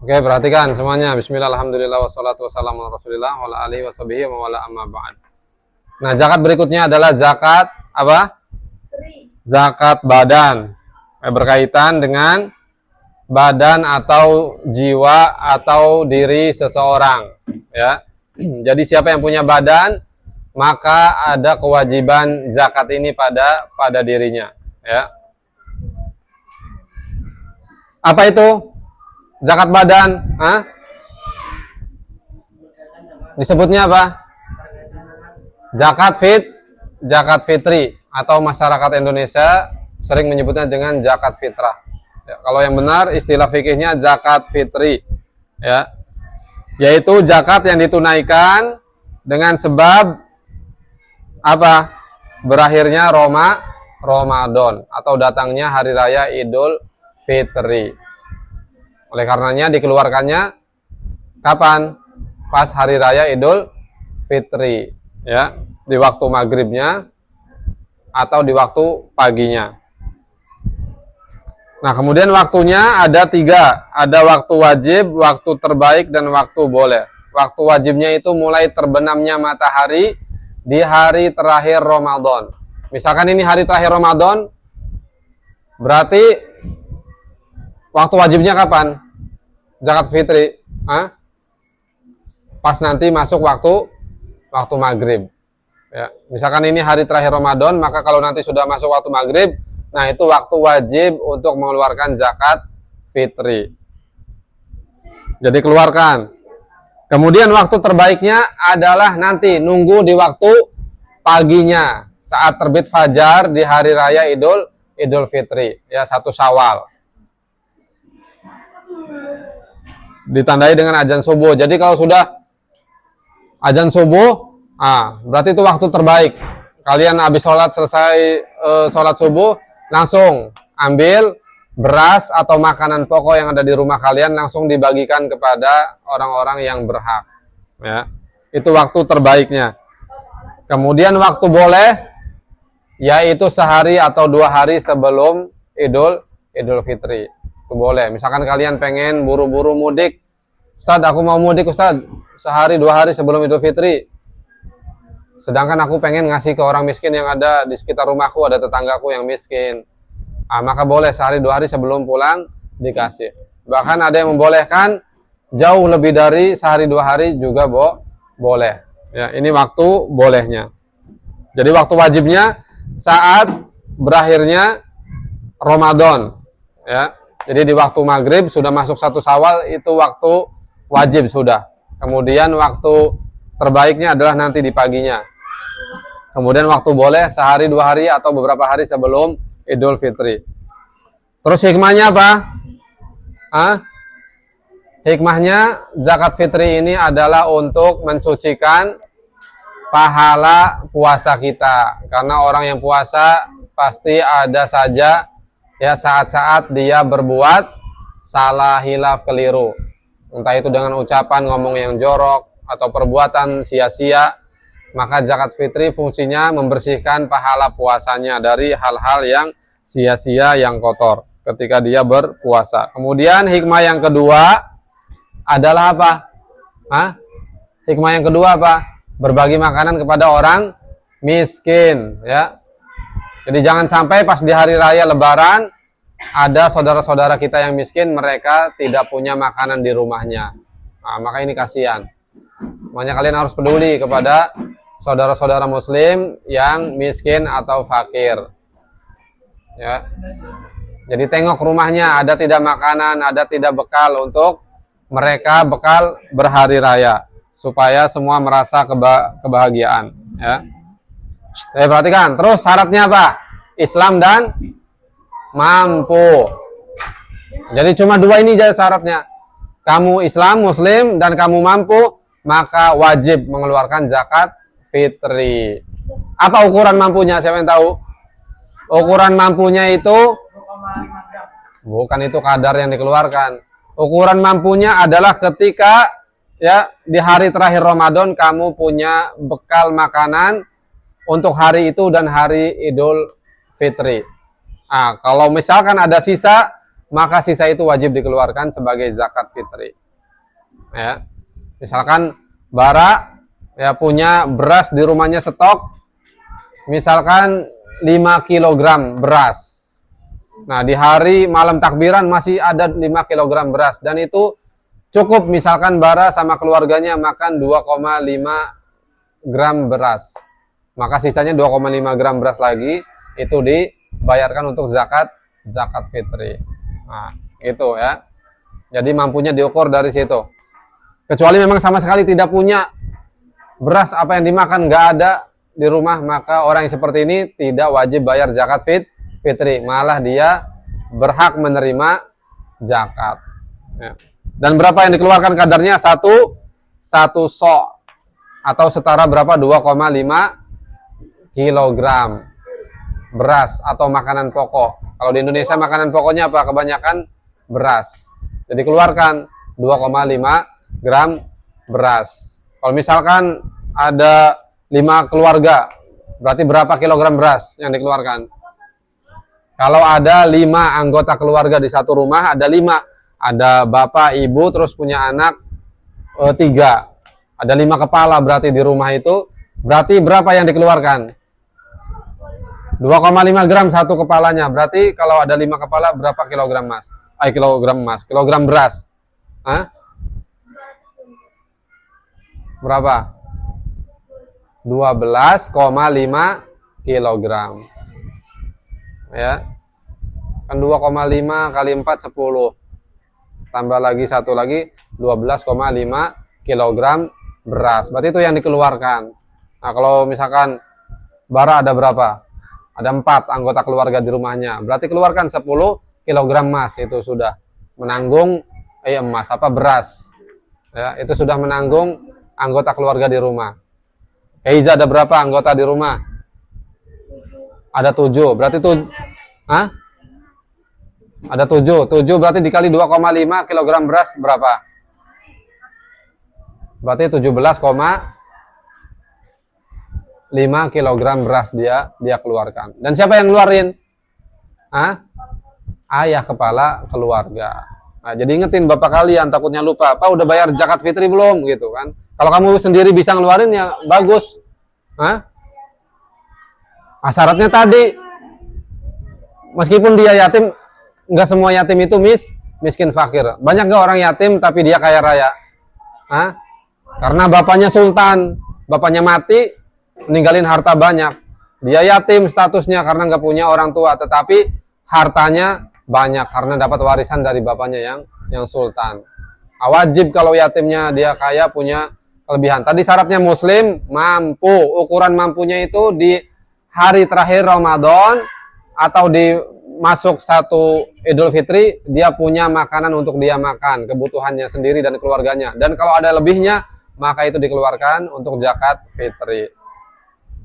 Oke, perhatikan semuanya. Bismillah, alhamdulillah, wassalatu wassalamu ala rasulillah wa ala alihi wa sahbihi wa ala amma ba'd. Nah, zakat berikutnya adalah zakat apa? Zakat badan. Berkaitan dengan badan atau jiwa atau diri seseorang, ya. Jadi siapa yang punya badan, maka ada kewajiban zakat ini pada dirinya, ya. Apa itu? Zakat badan, disebutnya apa? Zakat fitri, atau masyarakat Indonesia sering menyebutnya dengan zakat fitrah. Ya, kalau yang benar istilah fikihnya zakat fitri, ya, yaitu zakat yang ditunaikan dengan sebab apa? Berakhirnya Ramadan atau datangnya hari raya Idul Fitri. Oleh karenanya dikeluarkannya kapan? Pas hari raya Idul Fitri, ya, di waktu maghribnya atau di waktu paginya. Nah, kemudian waktunya ada 3. Ada waktu wajib, waktu terbaik, dan waktu boleh. Waktu wajibnya itu mulai terbenamnya matahari di hari terakhir Ramadan. Misalkan ini hari terakhir Ramadan, berarti waktu wajibnya kapan? Zakat fitri, pas nanti masuk waktu maghrib. Ya, misalkan ini hari terakhir Ramadan, maka kalau nanti sudah masuk waktu maghrib, nah itu waktu wajib untuk mengeluarkan zakat fitri. Jadi keluarkan. Kemudian waktu terbaiknya adalah nanti nunggu di waktu paginya, saat terbit fajar di hari raya Idul Fitri, ya, 1 Syawal. Ditandai dengan azan subuh. Jadi kalau sudah azan subuh, berarti itu waktu terbaik. Kalian habis selesai sholat subuh, langsung ambil beras atau makanan pokok yang ada di rumah kalian, langsung dibagikan kepada orang-orang yang berhak, ya. Itu waktu terbaiknya. Kemudian waktu boleh, yaitu sehari atau 2 hari sebelum Idul Fitri. Itu boleh. Misalkan kalian pengen buru-buru mudik, Ustaz, aku mau mudik Ustaz, sehari 2 hari sebelum Idul Fitri. Sedangkan aku pengen ngasih ke orang miskin yang ada di sekitar rumahku, ada tetanggaku yang miskin. Maka boleh sehari 2 hari sebelum pulang dikasih. Bahkan ada yang membolehkan jauh lebih dari sehari 2 hari juga boleh. Ya, ini waktu bolehnya. Jadi waktu wajibnya saat berakhirnya Ramadan, ya. Jadi di waktu maghrib sudah masuk 1 Syawal, itu waktu wajib sudah. Kemudian waktu terbaiknya adalah nanti di paginya. Kemudian waktu boleh sehari 2 hari atau beberapa hari sebelum Idul Fitri. Terus hikmahnya apa? Hikmahnya zakat fitri ini adalah untuk mensucikan pahala puasa kita. Karena orang yang puasa pasti ada saja, ya, saat-saat dia berbuat salah, hilaf, keliru. Entah itu dengan ucapan, ngomong yang jorok, atau perbuatan sia-sia. Maka zakat fitri fungsinya membersihkan pahala puasanya dari hal-hal yang sia-sia, yang kotor ketika dia berpuasa. Kemudian hikmah yang kedua adalah apa? Hikmah yang kedua apa? Berbagi makanan kepada orang miskin, ya. Jadi jangan sampai pas di hari raya Lebaran ada saudara-saudara kita yang miskin, mereka tidak punya makanan di rumahnya. Maka ini kasihan. Makanya kalian harus peduli kepada saudara-saudara muslim yang miskin atau fakir, ya. Jadi tengok rumahnya ada tidak makanan, ada tidak bekal untuk mereka, bekal berhari raya, supaya semua merasa kebahagiaan, ya. Perhatikan, terus syaratnya apa? Islam dan mampu. Jadi cuma 2 ini aja syaratnya. Kamu Islam, Muslim, dan kamu mampu, maka wajib mengeluarkan zakat fitri. Apa ukuran mampunya? Siapa yang tahu? Ukuran mampunya itu bukan itu kadar yang dikeluarkan. Ukuran mampunya adalah ketika, ya, di hari terakhir Ramadan kamu punya bekal makanan untuk hari itu dan hari Idul Fitri. Kalau misalkan ada sisa, maka sisa itu wajib dikeluarkan sebagai zakat fitri. Ya. Misalkan Bara ya punya beras di rumahnya stok, misalkan 5 kilogram beras. Nah, di hari malam takbiran masih ada 5 kilogram beras, dan itu cukup misalkan Bara sama keluarganya makan 2,5 gram beras. Maka sisanya 2,5 gram beras lagi itu dibayarkan untuk zakat fitri. Nah, itu ya. Jadi mampunya diukur dari situ. Kecuali memang sama sekali tidak punya beras, apa yang dimakan nggak ada di rumah, maka orang yang seperti ini tidak wajib bayar zakat fitri, malah dia berhak menerima zakat. Ya. Dan berapa yang dikeluarkan kadarnya? Satu sok atau setara berapa? 2,5 kilogram beras atau makanan pokok. Kalau di Indonesia makanan pokoknya apa? Kebanyakan beras. Jadi keluarkan 2,5 gram beras. Kalau misalkan ada 5 keluarga, berarti berapa kilogram beras yang dikeluarkan? Kalau ada 5 anggota keluarga di satu rumah, ada 5. Ada bapak, ibu, terus punya anak 3. Ada 5 kepala berarti di rumah itu. Berarti berapa yang dikeluarkan? 2,5 gram satu kepalanya. Berarti kalau ada 5 kepala berapa kilogram emas? Kilogram beras. Hah? Berapa? 12,5 kilogram. Ya. Kan 2,5 kali 4 10. Tambah lagi satu lagi 12,5 kilogram beras. Berarti itu yang dikeluarkan. Nah, kalau misalkan Bara ada berapa? Ada 4 anggota keluarga di rumahnya. Berarti keluarkan 10 kilogram emas, itu sudah menanggung beras. Ya, itu sudah menanggung anggota keluarga di rumah. Eiza ada berapa anggota di rumah? Ada 7. Berarti ada 7. 7 berarti dikali 2,5 kilogram beras berapa? Berarti 17,5 kilogram beras dia keluarkan. Dan siapa yang ngeluarin? Ayah kepala keluarga. Nah, jadi ingetin bapak kalian, takutnya lupa. Pak udah bayar zakat fitri belum? Gitu kan. Kalau kamu sendiri bisa ngeluarin ya bagus. Syaratnya tadi, meskipun dia yatim, nggak semua yatim itu miskin fakir. Banyak nggak orang yatim tapi dia kaya raya? Karena bapaknya sultan, bapaknya mati, ninggalin harta banyak. Dia yatim statusnya karena nggak punya orang tua, tetapi hartanya banyak karena dapat warisan dari bapaknya yang sultan. Wajib kalau yatimnya dia kaya, punya kelebihan. Tadi syaratnya muslim, mampu. Ukuran mampunya itu di hari terakhir Ramadan atau di masuk satu Idul Fitri, dia punya makanan untuk dia makan, kebutuhannya sendiri dan keluarganya. Dan kalau ada lebihnya, maka itu dikeluarkan untuk zakat fitri.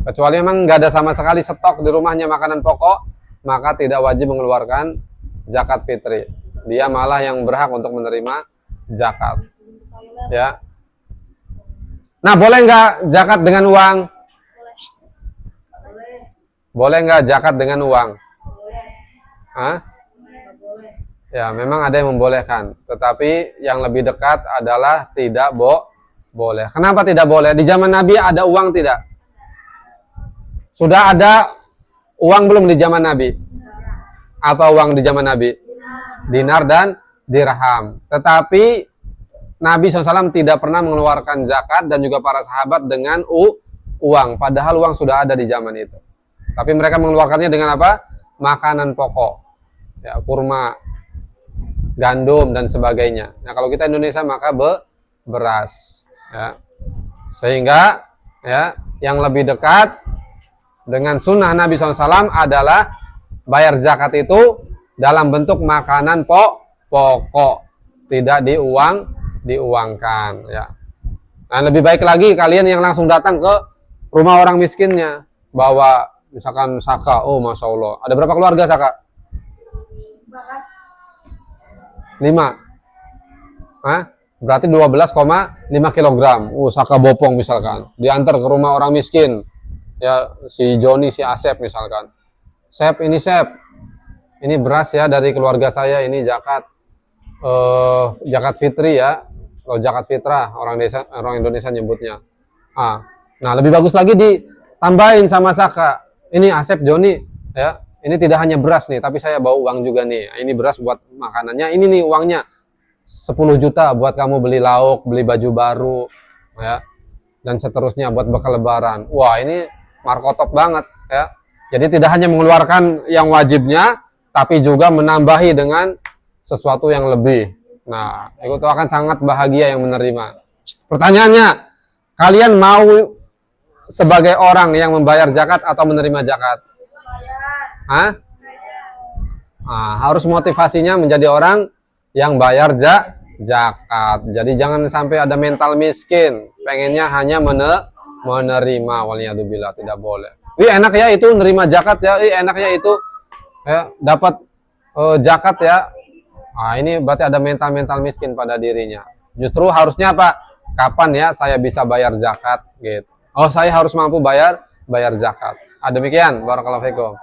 Kecuali memang nggak ada sama sekali stok di rumahnya makanan pokok, maka tidak wajib mengeluarkan zakat fitri. Dia malah yang berhak untuk menerima zakat. Ya. Nah, boleh nggak zakat dengan uang? Boleh nggak zakat dengan uang? Ya, memang ada yang membolehkan. Tetapi yang lebih dekat adalah tidak boleh. Kenapa tidak boleh? Di zaman Nabi ada uang tidak? Sudah ada uang belum di zaman Nabi? Apa uang di zaman Nabi? Dinar dan dirham. Tetapi Nabi SAW tidak pernah mengeluarkan zakat dan juga para sahabat dengan uang. Padahal uang sudah ada di zaman itu. Tapi mereka mengeluarkannya dengan apa? Makanan pokok. Ya, kurma, gandum, dan sebagainya. Nah, kalau kita Indonesia maka beras. Ya. Sehingga ya, yang lebih dekat dengan sunnah Nabi SAW adalah bayar zakat itu dalam bentuk makanan pokok, tidak diuangkan. Ya. Nah, lebih baik lagi kalian yang langsung datang ke rumah orang miskinnya, bawa misalkan saka. Oh, masya Allah. Ada berapa keluarga saka? 5. Berarti 12,5 kilogram. Saka bopong misalkan. Diantar ke rumah orang miskin. Ya, si Joni, si Asep misalkan. Sep, ini Sep. Ini beras ya dari keluarga saya, ini zakat zakat fitri ya, atau zakat fitrah orang Indonesia nyebutnya. Nah lebih bagus lagi ditambahin sama Saka. Ini Asep Joni ya, ini tidak hanya beras nih, tapi saya bawa uang juga nih. Ini beras buat makanannya, ini nih uangnya 10 juta buat kamu beli lauk, beli baju baru ya, dan seterusnya buat bekal lebaran. Wah ini markotop banget ya. Jadi tidak hanya mengeluarkan yang wajibnya, tapi juga menambahi dengan sesuatu yang lebih. Nah, itu akan sangat bahagia yang menerima. Pertanyaannya, kalian mau sebagai orang yang membayar zakat atau menerima zakat? Hah? Nah, harus motivasinya menjadi orang yang bayar zakat. Jadi jangan sampai ada mental miskin, pengennya hanya menerima. Waliyadzubillah, tidak boleh. Enak ya itu nerima zakat ya, enak ya itu ya, dapat zakat ya. Nah, ini berarti ada mental miskin pada dirinya. Justru harusnya apa? Kapan ya saya bisa bayar zakat gitu. Oh, saya harus mampu bayar zakat. Demikian, barakallahu fikum.